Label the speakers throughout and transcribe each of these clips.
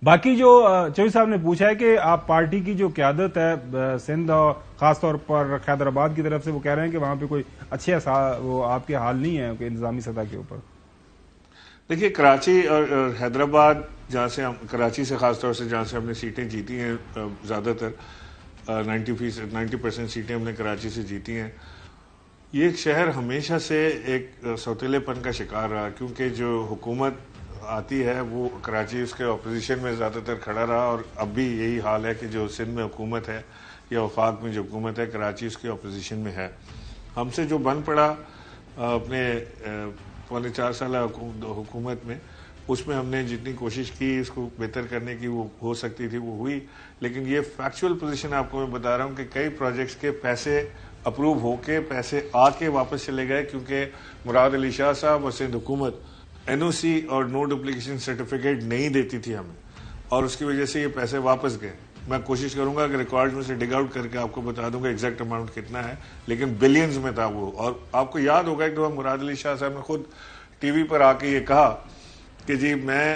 Speaker 1: باقی جو چوہدری صاحب نے پوچھا ہے کہ آپ پارٹی کی جو قیادت ہے سندھ اور خاص طور پر حیدر آباد کی طرف سے، وہ کہہ رہے ہیں کہ وہاں پہ کوئی اچھے وہ آپ کے حال نہیں ہے انتظامی سطح کے اوپر.
Speaker 2: دیکھیے کراچی اور حیدرآباد، جہاں سے ہم کراچی سے خاص طور سے جہاں سے ہم نے سیٹیں جیتی ہیں، زیادہ تر 90% سیٹیں ہم نے کراچی سے جیتی ہیں. یہ ایک شہر ہمیشہ سے ایک سوتیلے پن کا شکار رہا، کیونکہ جو حکومت آتی ہے وہ کراچی اس کے اپوزیشن میں زیادہ تر کھڑا رہا، اور اب بھی یہی حال ہے کہ جو سندھ میں حکومت ہے یا وفاق میں جو حکومت ہے، کراچی اس کے اپوزیشن میں ہے. ہم سے جو بن پڑا اپنے 4.25 سالہ حکومت میں، اس میں ہم نے جتنی کوشش کی اس کو بہتر کرنے کی وہ ہو سکتی تھی وہ ہوئی، لیکن یہ فیکچول پوزیشن آپ کو میں بتا رہا ہوں کہ کئی پروجیکٹس کے پیسے اپروو ہو کے پیسے آ کے واپس چلے گئے، کیونکہ مراد علی شاہ صاحب اور سندھ حکومت NOC اور نو ڈپلیکیشن سرٹیفکیٹ نہیں دیتی تھی ہمیں، اور اس کی وجہ سے یہ پیسے واپس گئے. میں کوشش کروں گا کہ ریکارڈ میں سے ڈگ آؤٹ کر کے آپ کو بتا دوں گا ایگزیکٹ اماؤنٹ کتنا ہے، لیکن بلینز میں تھا وہ. اور آپ کو یاد ہوگا کہ مراد علی شاہ صاحب نے خود ٹی وی پر آ کے یہ کہا کہ جی میں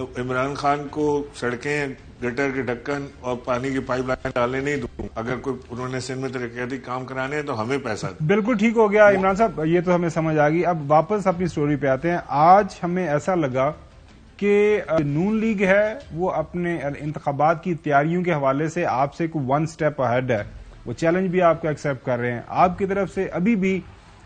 Speaker 2: عمران خان کو سڑکیں، گٹر کے ڈھکن اور پانی کی پائپ لائن ڈالنے نہیں دوں، اگر کوئی انہوں نے سندھ میں ترقیاتی کام کرانے ہیں تو ہمیں پیسہ دیں.
Speaker 1: بالکل ٹھیک ہو گیا عمران صاحب، یہ تو ہمیں سمجھ آ گئی. اب واپس اپنی سٹوری پہ آتے ہیں. آج ہمیں ایسا لگا کہ نون لیگ ہے وہ اپنے انتخابات کی تیاریوں کے حوالے سے آپ سے کوئی 1 سٹیپ اہیڈ ہے، وہ چیلنج بھی آپ کا ایکسپٹ کر رہے ہیں. آپ کی طرف سے ابھی بھی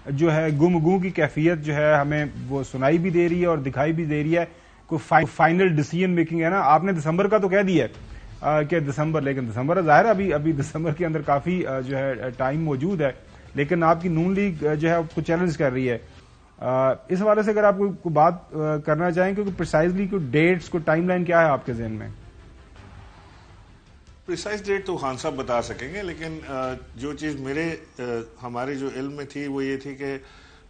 Speaker 1: جو ہے گم کی کیفیت جو ہے ہمیں وہ سنائی بھی دے رہی ہے اور دکھائی بھی دے رہی ہے. کوئی فائنل ڈیسیژن میکنگ ہے نا. آپ نے دسمبر کا تو کہہ دیا ہے کہ دسمبر، لیکن دسمبر ظاہر ابھی دسمبر کے اندر کافی جو ہے ٹائم موجود ہے، لیکن آپ کی نون لیگ جو ہے آپ کو چیلنج کر رہی ہے. اس حوالے سے اگر آپ کوئی بات کرنا چاہیں کہ پریسائزلی کوئی ڈیٹس، کوئی ٹائم لائن کیا ہے آپ کے ذہن میں؟
Speaker 2: پریسائز ڈیٹ تو خان صاحب بتا سکیں گے، لیکن جو چیز ہمارے جو علم میں تھی وہ یہ تھی کہ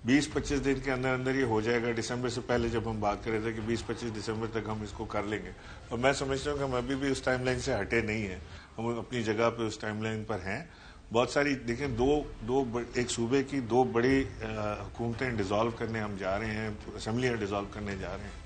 Speaker 2: 20-25 دن کے اندر اندر یہ ہو جائے گا. دسمبر سے پہلے جب ہم بات کر رہے تھے کہ 20-25 دسمبر تک ہم اس کو کر لیں گے، اور میں سمجھتا ہوں کہ ہم ابھی بھی اس ٹائم لائن سے ہٹے نہیں ہیں، ہم اپنی جگہ پہ اس ٹائم لائن پر ہیں. بہت ساری دیکھیں، ایک صوبے کی 2 بڑی حکومتیں ڈیزالو کرنے ہم جا رہے ہیں، اسمبلیاں ڈیزالو کرنے جا رہے ہیں،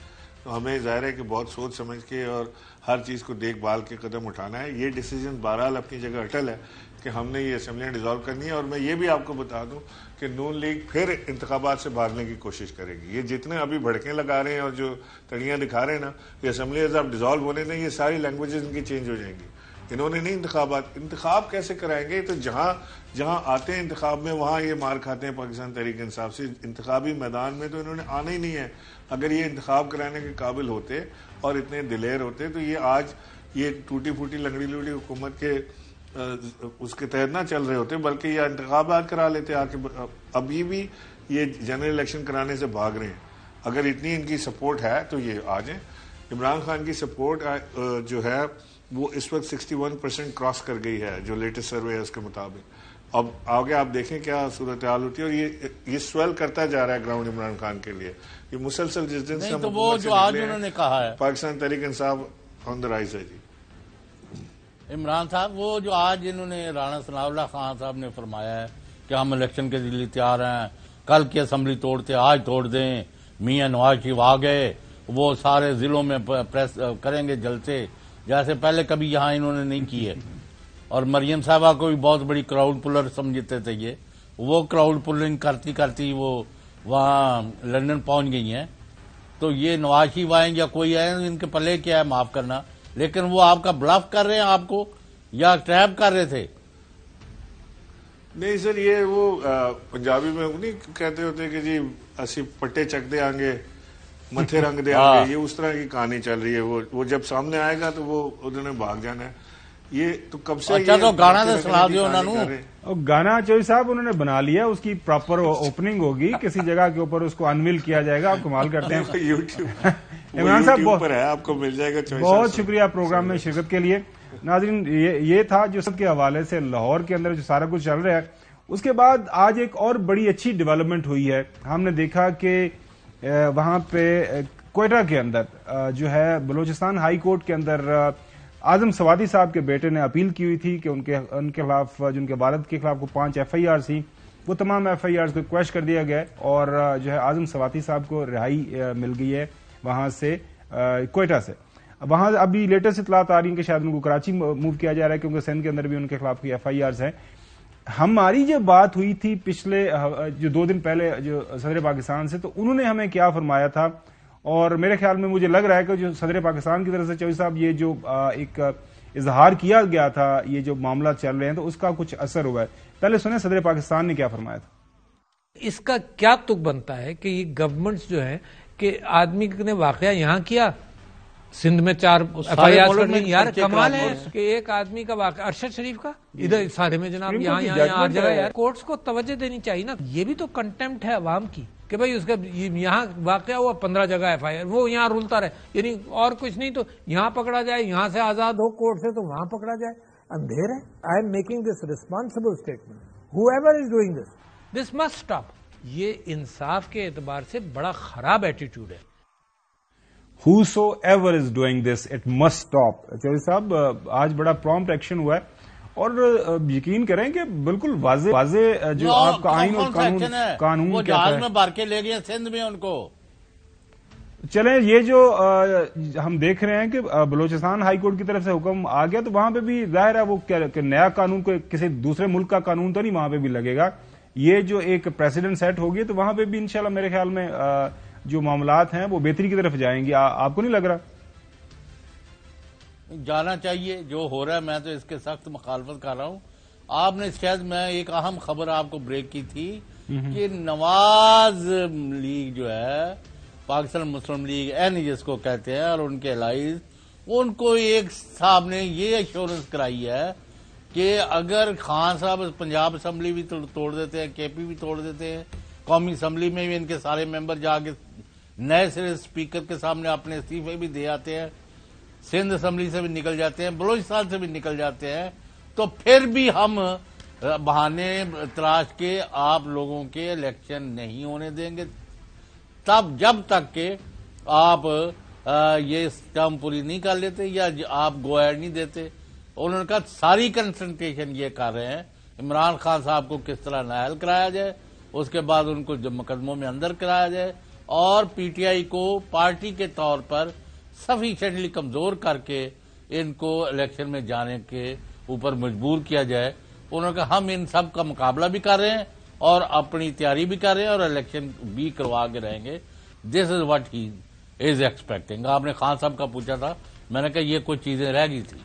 Speaker 2: تو ہمیں ظاہر ہے کہ بہت سوچ سمجھ کے اور ہر چیز کو دیکھ بھال کے قدم اٹھانا ہے. یہ ڈیسیجن بہرحال اپنی جگہ اٹل ہے کہ ہم نے یہ اسمبلیاں ڈیزالو کرنی ہے. اور میں یہ بھی آپ کو بتا دوں کہ نون لیگ پھر انتخابات سے بھاگنے کی کوشش کرے گی. یہ جتنے ابھی بھڑکیں لگا رہے ہیں اور جو تڑیاں دکھا رہے ہیں نا، یہ اسمبلیز اب ڈیزالو ہونے دیں، یہ ساری لینگویجز ان کی چینج ہو جائیں گی. انہوں نے نہیں انتخاب کیسے کرائیں گے؟ تو جہاں آتے ہیں انتخاب میں وہاں یہ مار کھاتے ہیں پاکستان تحریک انصاف سے. انتخابی میدان میں تو انہوں نے آنا ہی نہیں ہے. اگر یہ انتخاب کرانے کے قابل ہوتے اور اتنے دلیر ہوتے تو یہ آج یہ ٹوٹی پھوٹی لنگڑی لوٹی حکومت کے اس کے تحت نہ چل رہے ہوتے، بلکہ یہ انتخابات کرا لیتے آ کے. ابھی بھی یہ جنرل الیکشن کرانے سے بھاگ رہے ہیں. اگر اتنی ان کی سپورٹ ہے تو یہ آ جائیں. عمران خان کی سپورٹ جو ہے وہ اس وقت 61% کراس کر گئی ہے، جو لیٹسٹ سروے ہے اس کے مطابق. اب آگے آپ دیکھیں کیا صورتحال ہوتی ہے، اور یہ سویل کرتا جا رہا ہے گراؤنڈ عمران خان کے لیے. یہ مسلسل جس دن سے
Speaker 3: تو وہ جو آج انہوں نے کہا ہے
Speaker 2: پاکستان تحریک انصاف آن دا رائز ہے. جی
Speaker 3: عمران صاحب، وہ جو آج انہوں نے رانا ثناء اللہ خان صاحب نے فرمایا ہے کہ ہم الیکشن کے لیے تیار ہیں، کل کی اسمبلی توڑتے آج توڑ دیں، میاں نواز شریف آ گئے، وہ سارے ضلعوں میں پریس کریں گے جلسے، جیسے پہلے کبھی یہاں انہوں نے نہیں کیے. اور مریم صاحبہ کو بھی بہت بڑی کراؤڈ پلر سمجھتے تھے یہ، وہ کراؤڈ پلنگ کرتی کرتی وہ وہاں لندن پہنچ گئی ہیں. تو یہ نواز شریف آئیں یا کوئی آئے، ان کے پلے کیا ہے، معاف کرنا، لیکن وہ آپ کا بلف کر رہے ہیں آپ کو یا ٹریپ کر رہے تھے؟
Speaker 2: نہیں سر، یہ وہ پنجابی میں نہیں کہتے ہوتے کہ جی اسی پٹے چک دے آنگے متھے رنگ دے آنگے، یہ اس طرح کی کہانی چل رہی ہے. وہ جب سامنے آئے گا تو وہ انہوں نے بھاگ جانا ہے. یہ تو کب سے
Speaker 3: اچھا تو گانا تو سنا دیو انہوں.
Speaker 1: گانا چوہدری صاحب انہوں نے بنا لیا، اس کی پراپر اوپننگ ہوگی کسی جگہ کے اوپر، اس کو انویل کیا جائے گا. آپ کمال کرتے ہیں
Speaker 2: یوٹیوب
Speaker 1: عمران صاحب،
Speaker 2: پر ہے، آپ کو مل جائے گا.
Speaker 1: بہت شکریہ پروگرام میں شرکت کے لیے. ناظرین، یہ تھا جو سب کے حوالے سے لاہور کے اندر جو سارا کچھ چل رہا ہے. اس کے بعد آج ایک اور بڑی اچھی ڈیولپمنٹ ہوئی ہے. ہم نے دیکھا کہ وہاں پہ کوئٹہ کے اندر جو ہے بلوچستان ہائی کورٹ کے اندر اعظم سوادی صاحب کے بیٹے نے اپیل کی ہوئی تھی کہ ان کے خلاف، جو ان کے والد کے خلاف کو 5 FIR تھی، وہ تمام FIRs کو کویش کر دیا گیا اور جو ہے اعظم سوادی صاحب کو رہائی مل گئی ہے وہاں سے، کوئٹہ سے. وہاں ابھی لیٹسٹ اطلاعات آ رہی ہیں کہ شاید ان کو کراچی موو کیا جا رہا ہے کیونکہ سندھ کے اندر بھی ان کے خلاف کوئی FIRs ہیں. ہماری جو بات ہوئی تھی پچھلے جو 2 دن پہلے جو صدر پاکستان سے، تو انہوں نے ہمیں کیا فرمایا تھا، اور میرے خیال میں مجھے لگ رہا ہے کہ جو صدر پاکستان کی طرف سے چوہدری صاحب یہ جو ایک اظہار کیا گیا تھا، یہ جو معاملات چل رہے ہیں تو اس کا کچھ اثر ہوا ہے. پہلے سنیں صدر پاکستان نے کیا فرمایا تھا.
Speaker 4: اس کا کیا تک بنتا ہے کہ یہ گورنمنٹس جو ہے کہ آدمی نے واقعہ یہاں کیا، سندھ میں 4 FIRs، یار کمال ہے کہ ایک آدمی کا واقعہ ارشد شریف کا ادھر سارے میں جناب یہاں ہر جگہ. یار کورٹس کو توجہ دینی چاہیے نا. یہ بھی تو کنٹمپٹ ہے عوام کی کہ بھائی اس کا یہاں واقعہ ہوا 15 جگہ FIR، وہ یہاں رولتا رہے، یعنی اور کچھ نہیں تو یہاں پکڑا جائے، یہاں سے آزاد ہو کورٹ سے تو وہاں پکڑا جائے. اندھیر ہے. I am making this responsible statement. whoever is doing this must stop. یہ انصاف کے اعتبار سے بڑا خراب ایٹیٹیوڈ ہے.
Speaker 1: whosoever is doing this it must stop. Chaudhry صاحب آج بڑا پرومپٹ ایکشن ہوا ہے، اور یقین کریں کہ بالکل واضح جو آپ کا آئین اور قانون
Speaker 3: وہ جہاز میں بھر کے لے گئے سندھ میں ان کو.
Speaker 1: چلیں یہ جو ہم دیکھ رہے ہیں کہ بلوچستان ہائی کورٹ کی طرف سے حکم آ گیا، تو وہاں پہ بھی ظاہر ہے وہ کہ نیا قانون کوئی کسی دوسرے ملک کا قانون تو نہیں وہاں پہ بھی لگے گا. یہ جو ایک پریسیڈنٹ سیٹ ہوگی تو وہاں پہ بھی انشاءاللہ میرے خیال میں جو معاملات ہیں وہ بہتری کی طرف جائیں گے. آپ کو نہیں لگ رہا؟
Speaker 3: جانا چاہیے. جو ہو رہا ہے میں تو اس کے سخت مخالفت کر رہا ہوں. آپ نے شاید میں ایک اہم خبر آپ کو بریک کی تھی کہ نواز لیگ جو ہے، پاکستان مسلم لیگ جس کو کہتے ہیں، اور ان کے الائز، ان کو ایک صاحب نے یہ ایشورنس کرائی ہے کہ اگر خان صاحب پنجاب اسمبلی بھی توڑ دیتے ہیں، KP بھی توڑ دیتے ہیں، قومی اسمبلی میں بھی ان کے سارے ممبر جا کے نئے سرے اسپیکر کے سامنے اپنے استعفے بھی دے آتے ہیں، سندھ اسمبلی سے بھی نکل جاتے ہیں، بلوچستان سے بھی نکل جاتے ہیں، تو پھر بھی ہم بہانے تراش کے آپ لوگوں کے الیکشن نہیں ہونے دیں گے جب تک کہ آپ یہ ٹرم پوری نہیں کر لیتے یا آپ گو ایڈ نہیں دیتے. انہوں نے کہا ساری کنسنٹریشن یہ کر رہے ہیں عمران خان صاحب کو کس طرح نااہل کرایا جائے، اس کے بعد ان کو مقدموں میں اندر کرایا جائے، اور PTI کو پارٹی کے طور پر سفیشینٹلی کمزور کر کے ان کو الیکشن میں جانے کے اوپر مجبور کیا جائے. انہوں نے کہا ہم ان سب کا مقابلہ بھی کر رہے ہیں اور اپنی تیاری بھی کر رہے ہیں اور الیکشن بھی کروا کے رہیں گے. This is what he is expecting. آپ نے خان صاحب کا پوچھا تھا، میں نے کہا یہ کچھ چیزیں رہ گئی تھی.